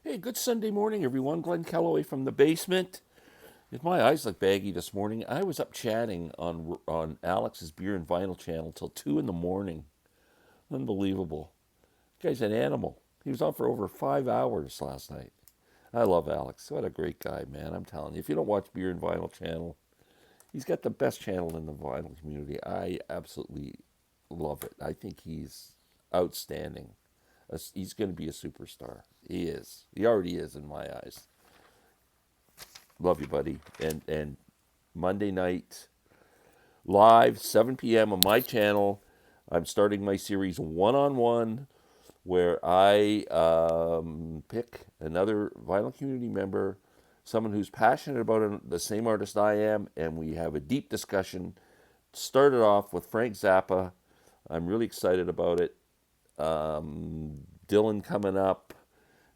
Hey, good Sunday morning, everyone. Glenn Calloway from the basement. If my eyes look baggy this morning, I was up chatting on Alex's Beer and Vinyl channel till 2 in the morning. Unbelievable. Guy's an animal. He was on for over 5 hours last night. I love Alex. What a great guy, man. I'm telling you. If you don't watch Beer and Vinyl channel, he's got the best channel in the vinyl community. I absolutely love it. I think he's outstanding. He's going to be a superstar. He is. He already is in my eyes. Love you, buddy. And Monday night live 7 p.m. on my channel. I'm starting my series one on one, where I pick another vinyl community member, someone who's passionate about the same artist I am, and we have a deep discussion. Started off with Frank Zappa. I'm really excited about it. Dylan coming up,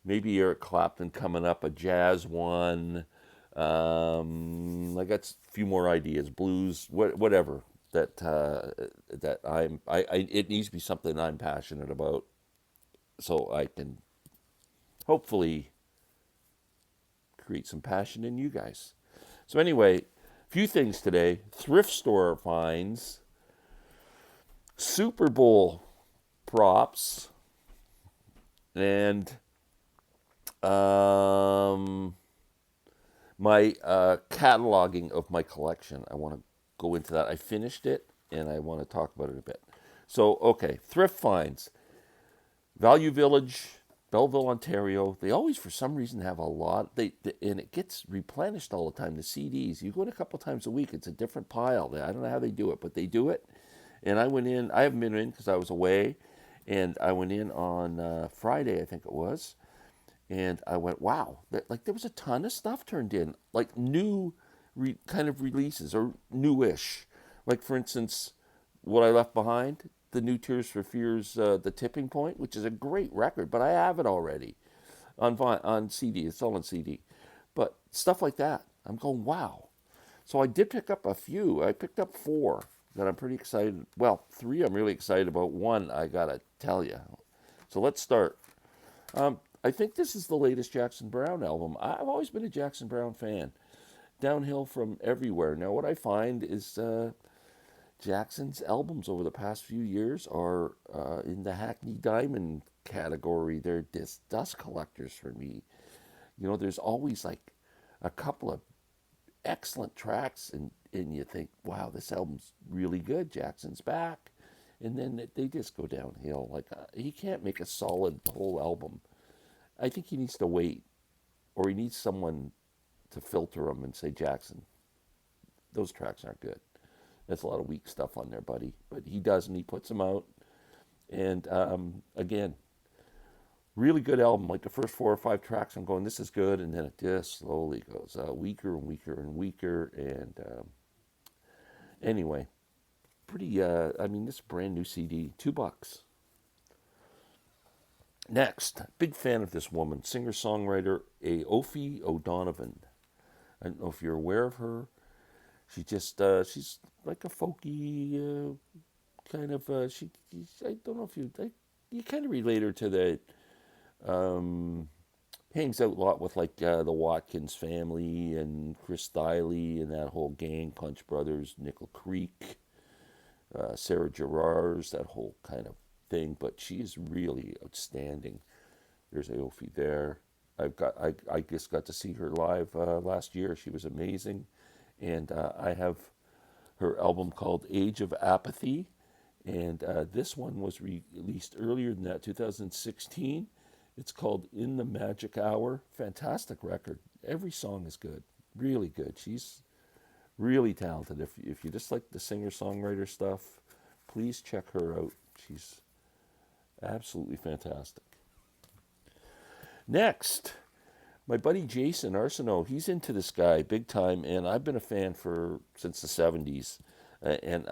maybe Eric Clapton coming up, a jazz one. I got a few more ideas, blues, whatever that it needs to be something I'm passionate about, so I can hopefully create some passion in you guys. So anyway, few things today: thrift store finds, Super Bowl props, and um, my cataloging of my collection. I want to go into that. I finished it, and I want to talk about it a bit. So, okay, thrift finds, Value Village, Belleville, Ontario. They always, for some reason, have a lot. And it gets replenished all the time. The CDs. You go in a couple times a week. It's a different pile. I don't know how they do it, but they do it. And I went in. I haven't been in because I was away, and I went in on Friday, I think it was, and I went, wow, like there was a ton of stuff turned in, like new kind of releases or newish. Like for instance, what I left behind, the new Tears for Fears, the Tipping Point, which is a great record, but I have it already on CD. It's all on CD, but stuff like that, I'm going, wow. So I did pick up a few. I picked up four that I'm pretty excited. Well, three I'm really excited about. One I gotta tell you. So let's start. I think this is the latest Jackson Browne album. I've always been a Jackson Browne fan. Downhill from everywhere. Now, what I find is Jackson's albums over the past few years are in the Hackney Diamond category. They're just dust collectors for me. You know, there's always like a couple of excellent tracks, and you think, wow, this album's really good. Jackson's back. And then they just go downhill. Like, he can't make a solid whole album. I think he needs to wait, or he needs someone to filter them and say, Jackson, those tracks aren't good. There's a lot of weak stuff on there, buddy. But he does, and he puts them out. And again, really good album. Like the first four or five tracks, I'm going, this is good. And then it just slowly goes weaker and weaker and weaker. And anyway, pretty, I mean, this brand new CD, $2. Next, big fan of this woman, singer songwriter Aoife O'Donovan. I don't know if you're aware of her. She's like a folky kind of I don't know if you kind of relate her to the hangs out a lot with like the Watkins family and Chris Thile and that whole gang, Punch Brothers, Nickel Creek, Sarah Gerard's, that whole kind of thing. But she is really outstanding. There's Aoife there. I just got to see her live last year. She was amazing, and I have her album called Age of Apathy, and this one was released earlier than that, 2016. It's called In the Magic Hour. Fantastic record. Every song is good, really good. She's really talented. If you just like the singer songwriter stuff, please check her out. She's absolutely fantastic. Next, my buddy Jason Arsenault, he's into this guy big time, and I've been a fan for since the '70s. And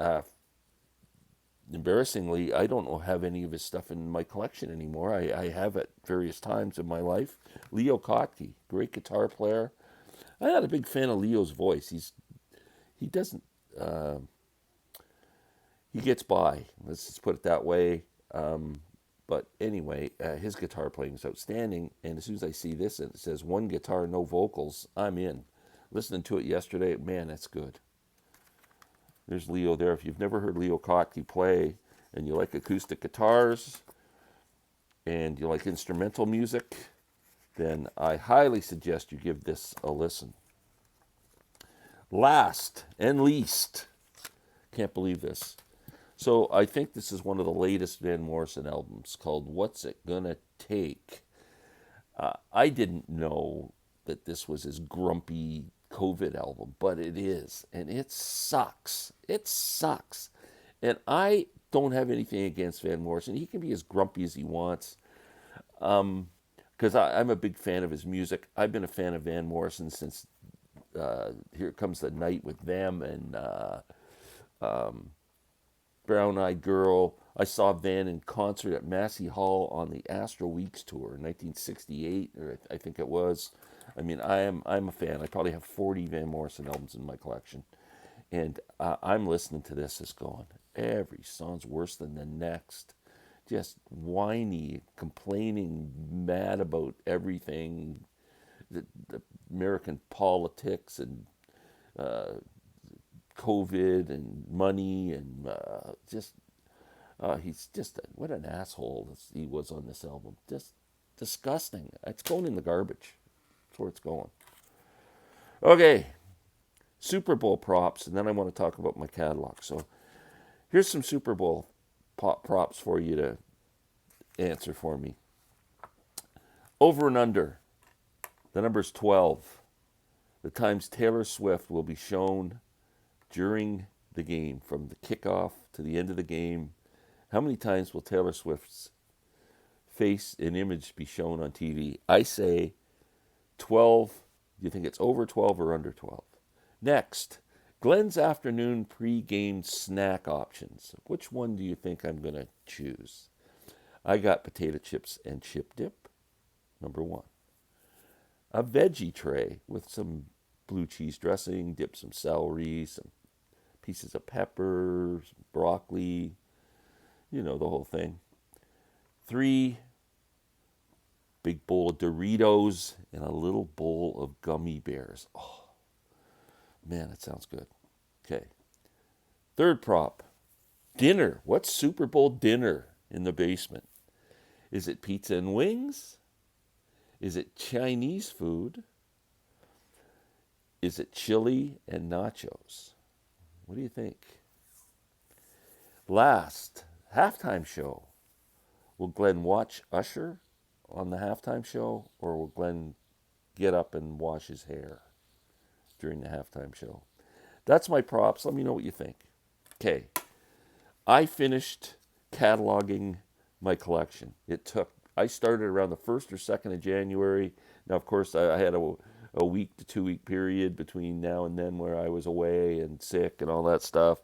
embarrassingly, I don't have any of his stuff in my collection anymore. I have at various times in my life. Leo Kottke, great guitar player. I'm not a big fan of Leo's voice. He doesn't he gets by. Let's just put it that way. But anyway, his guitar playing is outstanding. And as soon as I see this and it says one guitar, no vocals, I'm in. Listening to it yesterday, man, that's good. There's Leo there. If you've never heard Leo Kottke play and you like acoustic guitars and you like instrumental music, then I highly suggest you give this a listen. Last and least, can't believe this. So I think this is one of the latest Van Morrison albums called What's It Gonna Take? I didn't know that this was his grumpy COVID album, but it is. And it sucks. It sucks. And I don't have anything against Van Morrison. He can be as grumpy as he wants. Because I'm a big fan of his music. I've been a fan of Van Morrison since Here Comes the Night with them and Brown Eyed Girl. I saw Van in concert at Massey Hall on the Astro Weeks tour in 1968, or I think it was. I mean, I'm a fan. I probably have 40 Van Morrison albums in my collection, and I'm listening to this. It's going. Every song's worse than the next. Just whiny, complaining, mad about everything, the American politics and COVID and money and he's just what an asshole he was on this album. Just disgusting. It's going in the garbage. That's where it's going. Okay, Super Bowl props, and then I want to talk about my catalog. So here's some Super Bowl props for you to answer for me. Over and under. The number's 12. The times Taylor Swift will be shown during the game, from the kickoff to the end of the game. How many times will Taylor Swift's face and image be shown on TV? I say 12. Do you think it's over 12 or under 12? Next, Glenn's afternoon pre-game snack options. Which one do you think I'm going to choose? I got potato chips and chip dip, number one. A veggie tray with some blue cheese dressing, dip some celery, some pieces of peppers, broccoli, you know, the whole thing. 3, big bowl of Doritos and a little bowl of gummy bears. Oh, man, that sounds good. Okay. Third prop, dinner. What's Super Bowl dinner in the basement? Is it pizza and wings? Is it Chinese food? Is it chili and nachos? What do you think? Last, halftime show. Will Glenn watch Usher on the halftime show, or will Glenn get up and wash his hair during the halftime show? That's my props. Let me know what you think. Okay. I finished cataloging my collection. I started around the 1st or 2nd of January. Now, of course, I had a week to 2 week period between now and then where I was away and sick and all that stuff.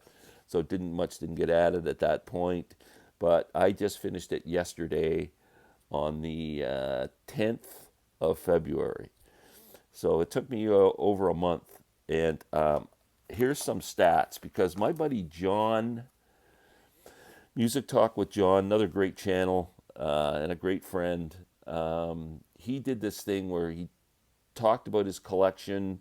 So much didn't get added at that point. But I just finished it yesterday on the 10th of February. So it took me over a month. And here's some stats, because my buddy John, Music Talk with John, another great channel and a great friend, he did this thing where he talked about his collection.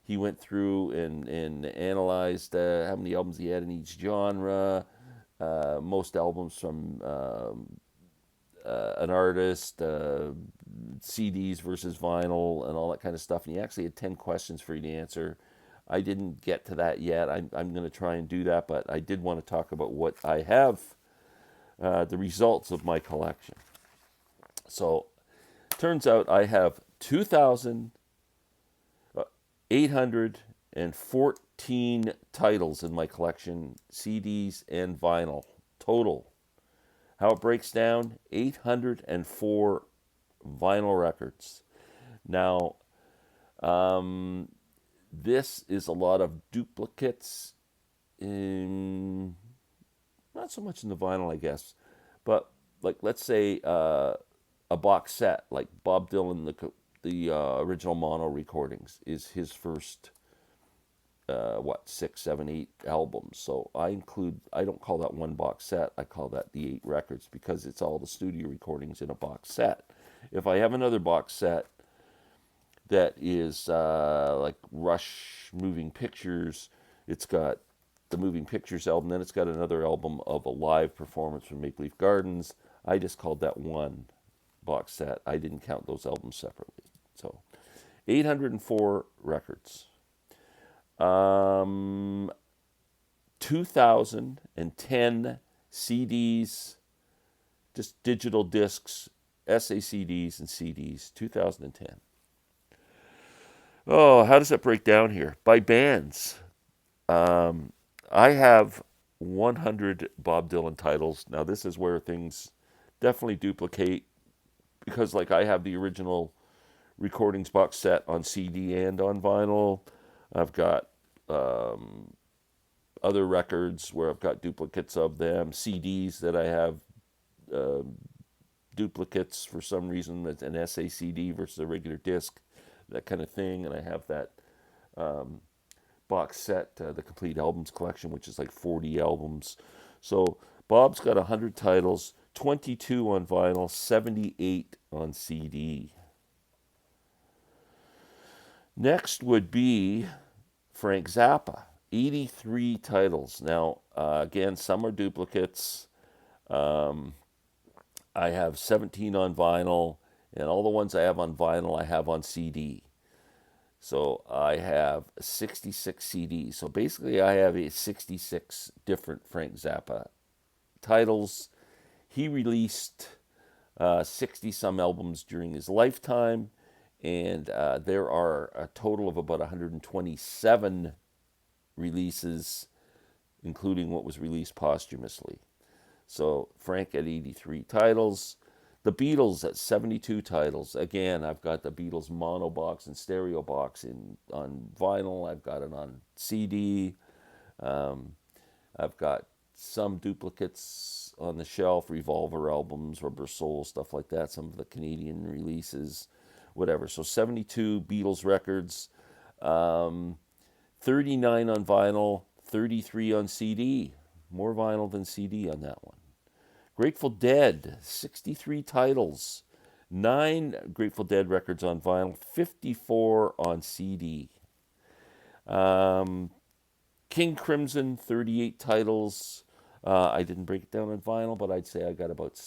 He went through and analyzed how many albums he had in each genre, most albums from an artist, CDs versus vinyl, and all that kind of stuff. And he actually had 10 questions for you to answer. I didn't get to that yet. I'm going to try and do that, but I did want to talk about what I have, the results of my collection. So, turns out I have 2,814 titles in my collection, CDs and vinyl, total. How it breaks down, 804 vinyl records. Now, this is a lot of duplicates, not so much in the vinyl, I guess, but like, let's say a box set, like Bob Dylan, the original mono recordings is his first six, seven, eight albums. So I don't call that one box set. I call that the 8 records because it's all the studio recordings in a box set. If I have another box set that is like Rush Moving Pictures, it's got the Moving Pictures album, then it's got another album of a live performance from Maple Leaf Gardens. I just called that one box set. I didn't count those albums separately. So 804 records. Um, 2010 CDs, just digital discs, SACDs and CDs, 2010. Oh, how does that break down here? By bands. I have 100 Bob Dylan titles. Now, this is where things definitely duplicate because, like, I have the original recordings box set on CD and on vinyl. I've got other records where I've got duplicates of them, CDs that I have uh, duplicates for some reason, that's an SACD versus a regular disc, that kind of thing. And I have that box set, the complete albums collection, which is like 40 albums. So Bob's got 100 titles, 22 on vinyl, 78 on CD. Next would be Frank Zappa, 83 titles. Now, again, some are duplicates. I have 17 on vinyl, and all the ones I have on vinyl I have on CD. So I have 66 CDs. So basically, I have 66 different Frank Zappa titles. He released 60 some albums during his lifetime, and there are a total of about 127 releases, including what was released posthumously. So Frank at 83 titles. The Beatles at 72 titles. Again, I've got the Beatles mono box and stereo box on vinyl. I've got it on CD. I've got some duplicates on the shelf, Revolver albums, Rubber Soul, stuff like that, some of the Canadian releases, whatever. So 72 Beatles records, 39 on vinyl, 33 on CD. More vinyl than CD on that one. Grateful Dead, 63 titles, 9 Grateful Dead records on vinyl, 54 on CD. King Crimson, 38 titles. I didn't break it down on vinyl, but I'd say I got about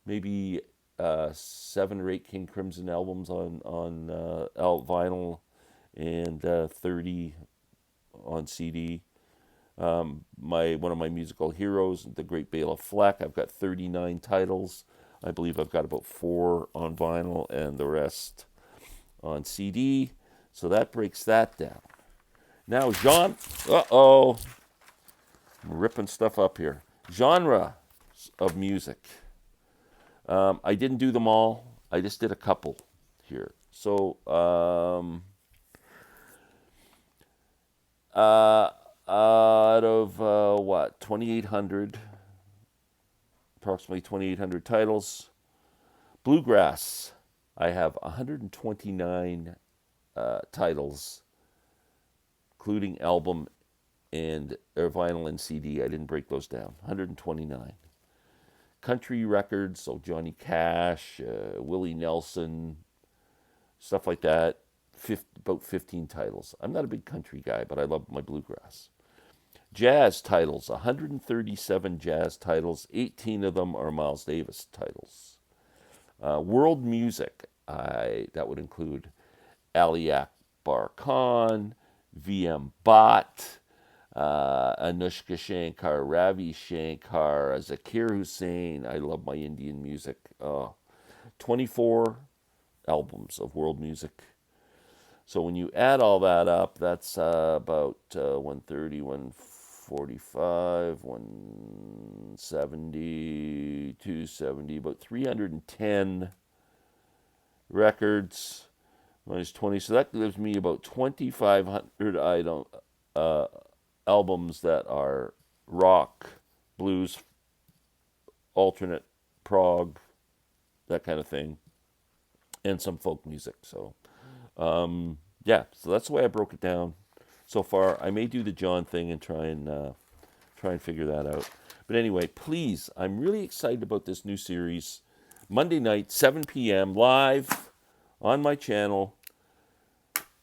maybe 7 or 8 King Crimson albums on vinyl, and 30 on CD. One of my musical heroes, the Great Bale of Fleck. I've got 39 titles. I believe I've got about 4 on vinyl and the rest on CD. So that breaks that down. Now, I'm ripping stuff up here. Genre of music. I didn't do them all. I just did a couple here. So, out of 2,800, approximately 2,800 titles. Bluegrass, I have 129 titles, including album and vinyl and CD. I didn't break those down. 129. Country records, so Johnny Cash, Willie Nelson, stuff like that. About 15 titles. I'm not a big country guy, but I love my bluegrass. Jazz titles, 137 jazz titles. 18 of them are Miles Davis titles. World music, that would include Ali Akbar Khan, V.M. Bhatt, Anushka Shankar, Ravi Shankar, Zakir Hussain. I love my Indian music. 24 albums of world music. So when you add all that up, that's about 130, 145, 170, 270, about 310 records minus 20. So that gives me about 2,500 albums that are rock, blues, alternate, prog, that kind of thing, and some folk music. So Yeah, so that's the way I broke it down so far. I may do the John thing and try and figure that out. But anyway, please, I'm really excited about this new series. Monday night, 7 p.m. live on my channel,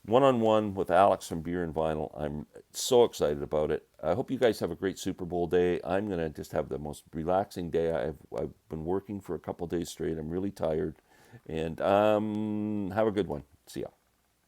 one on one with Alex from Beer and Vinyl. I'm so excited about it. I hope you guys have a great Super Bowl day. I'm gonna just have the most relaxing day. I've been working for a couple days straight. I'm really tired, and have a good one. See ya.